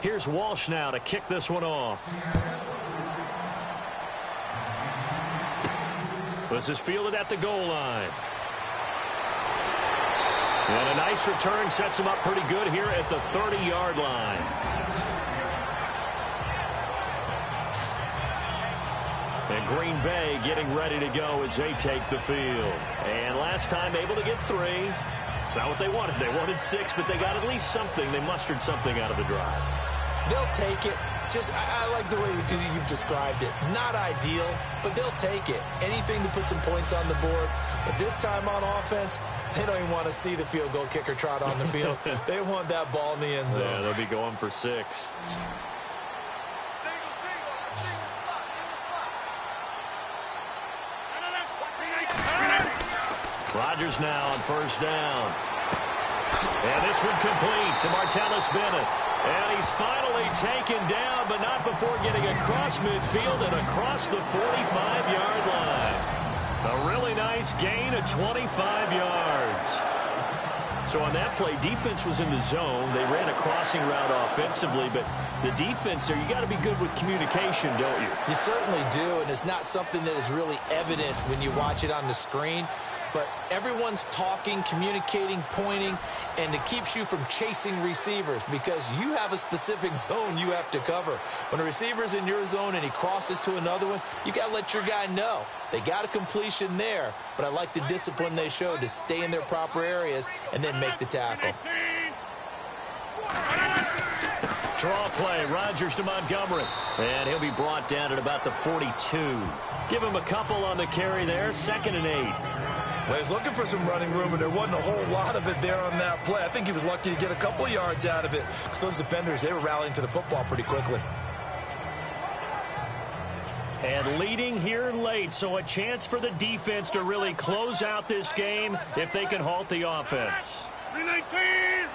Speaker 2: Here's Walsh now to kick this one off. This is fielded at the goal line. And a nice return sets him up pretty good here at the 30-yard line. And Green Bay getting ready to go as they take the field. And last time able to get 3. It's not what they wanted. They wanted 6, but they got at least something. They mustered something out of the drive.
Speaker 3: They'll take it. I like the way you've described it. Not ideal, but they'll take it. Anything to put some points on the board. But this time on offense, they don't even want to see the field goal kicker trot on the field. They want that ball in the end zone.
Speaker 2: Yeah, they'll be going for 6. Rodgers now on first down. And this one complete to Martellus Bennett. And he's finally taken down, but not before getting across midfield and across the 45-yard line. A really nice gain of 25 yards. So on that play, defense was in the zone. They ran a crossing route offensively, but the defense there, you got to be good with communication, don't you?
Speaker 3: You certainly do, and it's not something that is really evident when you watch it on the screen. But everyone's talking, communicating, pointing, and it keeps you from chasing receivers because you have a specific zone you have to cover. When a receiver's in your zone and he crosses to another one, you got to let your guy know. They got a completion there, but I like the discipline they showed to stay in their proper areas and then make the tackle.
Speaker 2: Draw play, Rodgers to Montgomery. And he'll be brought down at about the 42. Give him a couple on the carry there, 2nd and 8.
Speaker 3: Well, he's looking for some running room, and there wasn't a whole lot of it there on that play. I think he was lucky to get a couple yards out of it because those defenders, they were rallying to the football pretty quickly.
Speaker 2: And leading here late, so a chance for the defense to really close out this game if they can halt the offense.
Speaker 6: 319.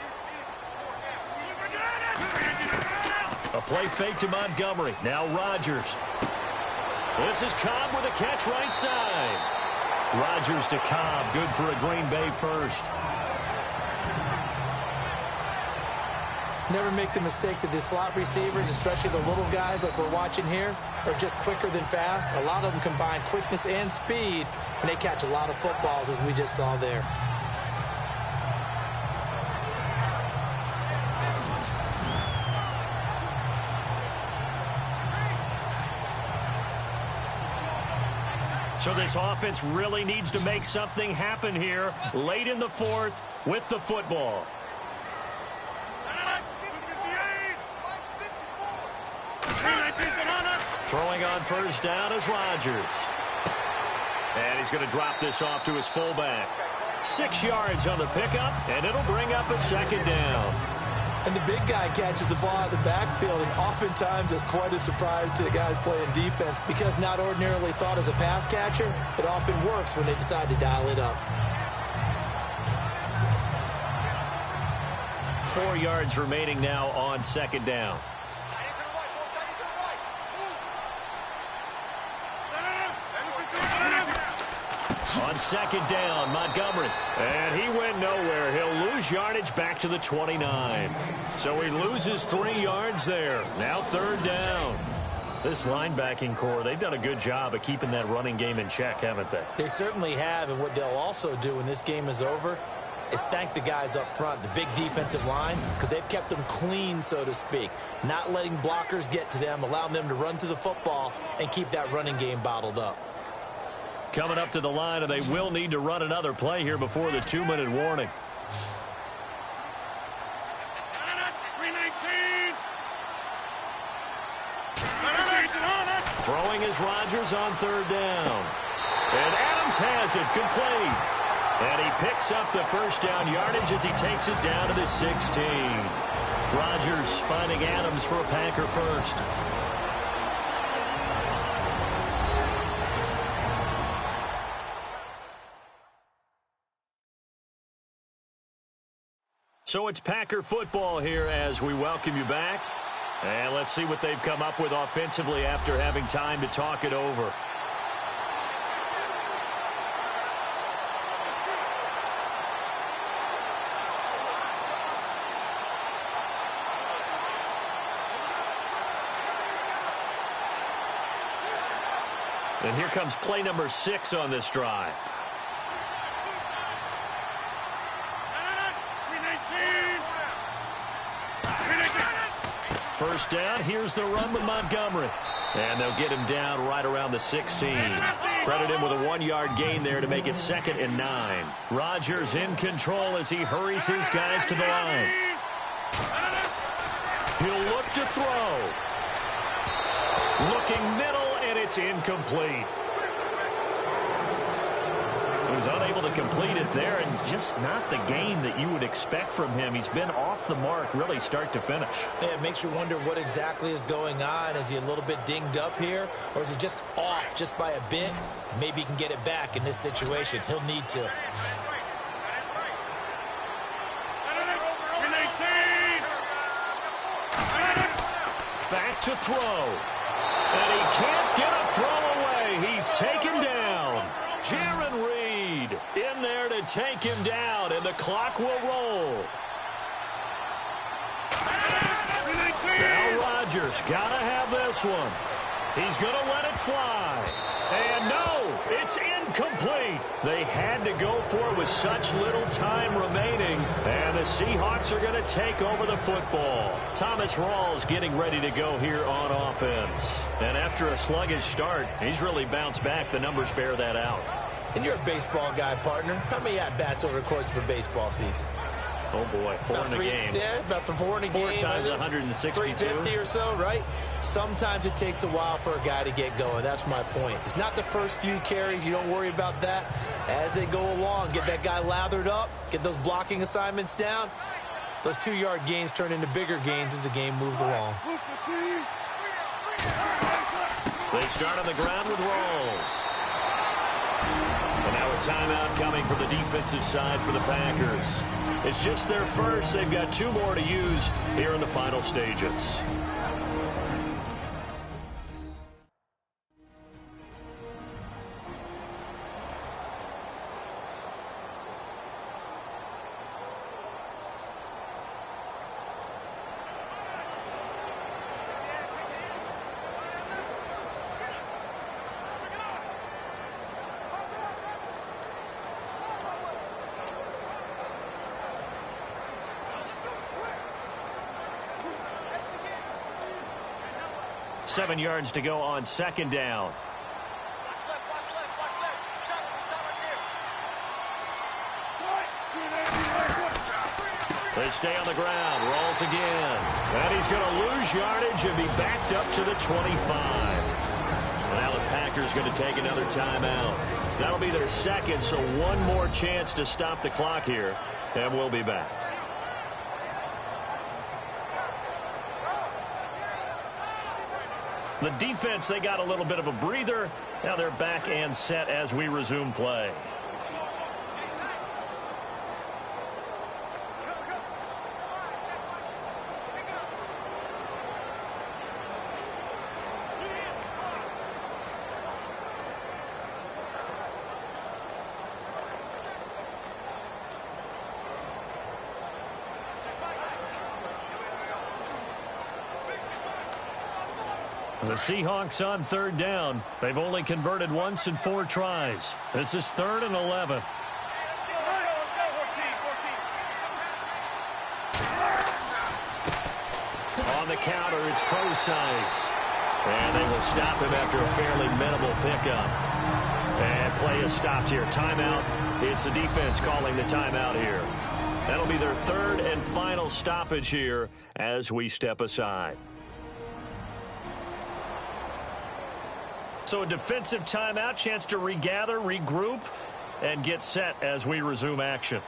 Speaker 2: A play fake to Montgomery. Now Rodgers. This is Cobb with a catch right side. Rodgers to Cobb. Good for a Green Bay first.
Speaker 3: Never make the mistake that the slot receivers, especially the little guys like we're watching here, are just quicker than fast. A lot of them combine quickness and speed, and they catch a lot of footballs, as we just saw there.
Speaker 2: So this offense really needs to make something happen here late in the fourth with the football. Throwing on first down is Rodgers. And he's going to drop this off to his fullback. 6 yards on the pickup, and it'll bring up a second down.
Speaker 3: And the big guy catches the ball out of the backfield, and oftentimes it's quite a surprise to the guys playing defense because not ordinarily thought as a pass catcher, it often works when they decide to dial it up.
Speaker 2: 4 yards remaining now on second down. On second down, Montgomery. And he went nowhere. He'll lose yardage back to the 29. So he loses 3 yards there. Now third down. This linebacking core, they've done a good job of keeping that running game in check, haven't they?
Speaker 3: They certainly have, and what they'll also do when this game is over is thank the guys up front, the big defensive line, because they've kept them clean, so to speak. Not letting blockers get to them, allowing them to run to the football and keep that running game bottled up.
Speaker 2: Coming up to the line, and they will need to run another play here before the 2-minute warning. Throwing is Rodgers on third down. And Adams has it complete. And he picks up the first down yardage as he takes it down to the 16. Rodgers finding Adams for a Packer first. So it's Packer football here as we welcome you back. And let's see what they've come up with offensively after having time to talk it over. And here comes play number 6 on this drive. First down, here's the run with Montgomery. And they'll get him down right around the 16. Credit him with a 1-yard gain there to make it 2nd and 9. Rodgers in control as he hurries his guys to the line. He'll look to throw. Looking middle, and it's incomplete. So he's unable to complete it there, and just not the game that you would expect from him. He's been off the mark really start to finish.
Speaker 3: Yeah, it makes you wonder what exactly is going on. Is he a little bit dinged up here, or is he just off just by a bit? Maybe he can get it back in this situation. He'll need to.
Speaker 2: Back to throw. And he can't get a throw away. He's taken down. Jaron Reed in there to take him down, and the clock will roll. Now Rodgers got to have this one. He's going to let it fly. And no, it's incomplete. They had to go for it with such little time remaining. And the Seahawks are going to take over the football. Thomas Rawls getting ready to go here on offense. And after a sluggish start, he's really bounced back. The numbers bear that out.
Speaker 3: And you're a baseball guy, partner. How many at-bats over the course of a baseball season?
Speaker 2: Oh, boy, four in the game.
Speaker 3: Yeah, about 4 in a game.
Speaker 2: 4 times 162.
Speaker 3: 350 or so, right? Sometimes it takes a while for a guy to get going. That's my point. It's not the first few carries. You don't worry about that. As they go along, get that guy lathered up, get those blocking assignments down. Those 2-yard gains turn into bigger gains as the game moves along.
Speaker 2: They start on the ground with Rawls. And now a timeout coming from the defensive side for the Packers. It's just their first. They've got 2 more to use here in the final stages. Seven yards to go on second down. They stay on the ground. Rolls again. And he's going to lose yardage and be backed up to the 25. And now the Packers going to take another timeout. That'll be their second, so one more chance to stop the clock here. And we'll be back. The defense, they got a little bit of a breather. Now they're back and set as we resume play. The Seahawks on third down. They've only converted once in 4 tries. This is 3rd and 11. On the counter, it's Procise. And they will stop him after a fairly minimal pickup. And play is stopped here. Timeout. It's the defense calling the timeout here. That'll be their 3rd and final stoppage here as we step aside. So a defensive timeout, chance to regather, regroup, and get set as we resume action.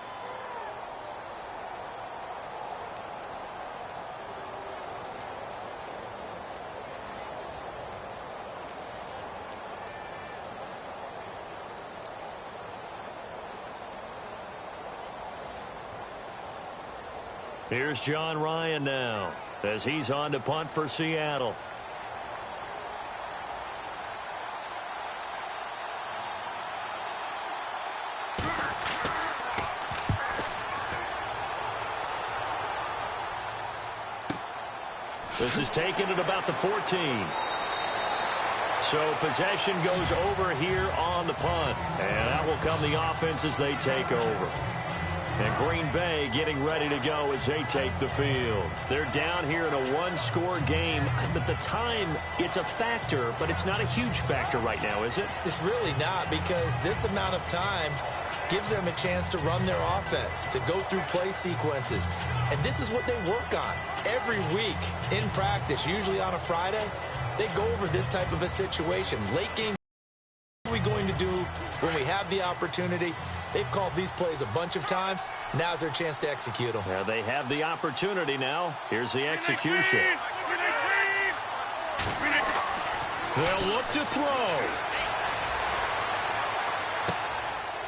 Speaker 2: Here's John Ryan now as he's on to punt for Seattle. This is taken at about the 14. So possession goes over here on the punt. And that will come the offense as they take over. And Green Bay getting ready to go as they take the field. They're down here in a 1-score game. But the time, it's a factor, but it's not a huge factor right now, is it?
Speaker 3: It's really not, because this amount of time gives them a chance to run their offense, to go through play sequences. And this is what they work on every week in practice, usually on a Friday. They go over this type of a situation. Late game, what are we going to do when we have the opportunity? They've called these plays a bunch of times. Now's their chance to execute them.
Speaker 2: Yeah, they have the opportunity now. Here's the execution. They'll look to throw.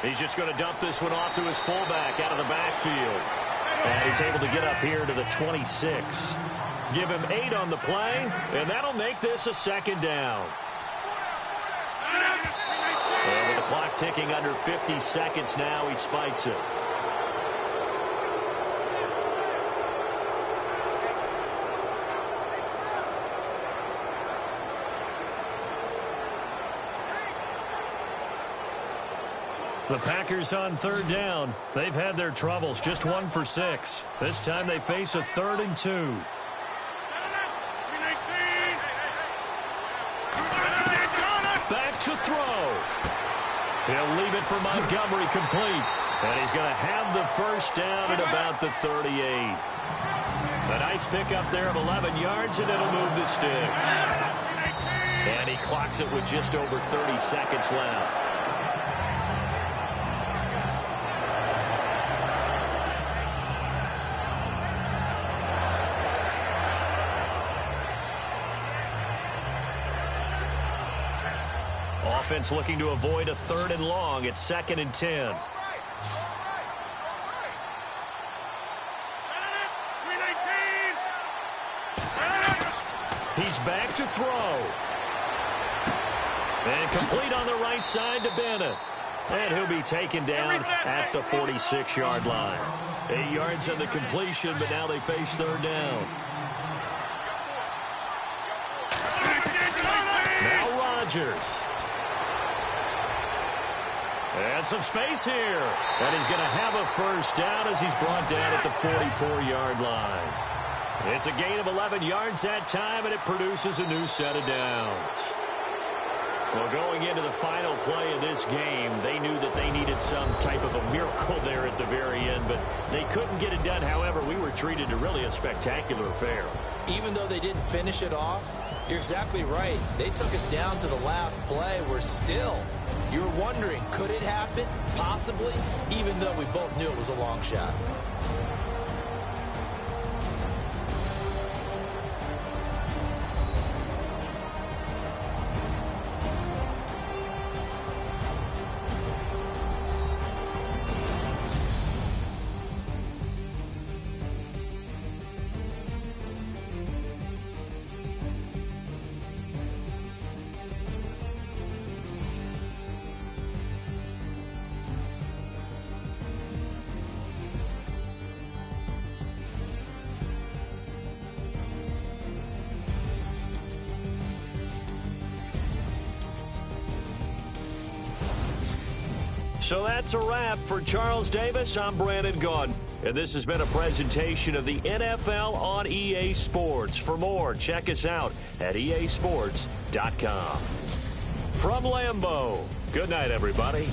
Speaker 2: He's just going to dump this one off to his fullback out of the backfield. And he's able to get up here to the 26. Give him 8 on the play, and that'll make this a 2nd down. And with the clock ticking under 50 seconds now, he spikes it. The Packers on 3rd down. They've had their troubles, just 1 for 6. This time they face a 3rd and 2. Back to throw. He'll leave it for Montgomery, complete. And he's going to have the first down at about the 38. A nice pickup there of 11 yards, and it'll move the sticks. And he clocks it with just over 30 seconds left. Offense looking to avoid a 3rd and long. It's 2nd and 10. He's back to throw. And complete on the right side to Bennett. And he'll be taken down at the 46-yard line. 8 yards on the completion, but now they face 3rd down. Now Rodgers. And some space here. And he's going to have a first down as he's brought down at the 44-yard line. It's a gain of 11 yards that time, and it produces a new set of downs. Well, going into the final play of this game, they knew that they needed some type of a miracle there at the very end, but they couldn't get it done. However, we were treated to really a spectacular affair.
Speaker 3: Even though they didn't finish it off, you're exactly right. They took us down to the last play. We're still, you're wondering, could it happen? Possibly, even though we both knew it was a long shot.
Speaker 2: So that's a wrap for Charles Davis. I'm Brandon Gaudin. And this has been a presentation of the NFL on EA Sports. For more, check us out at easports.com. From Lambeau, good night, everybody.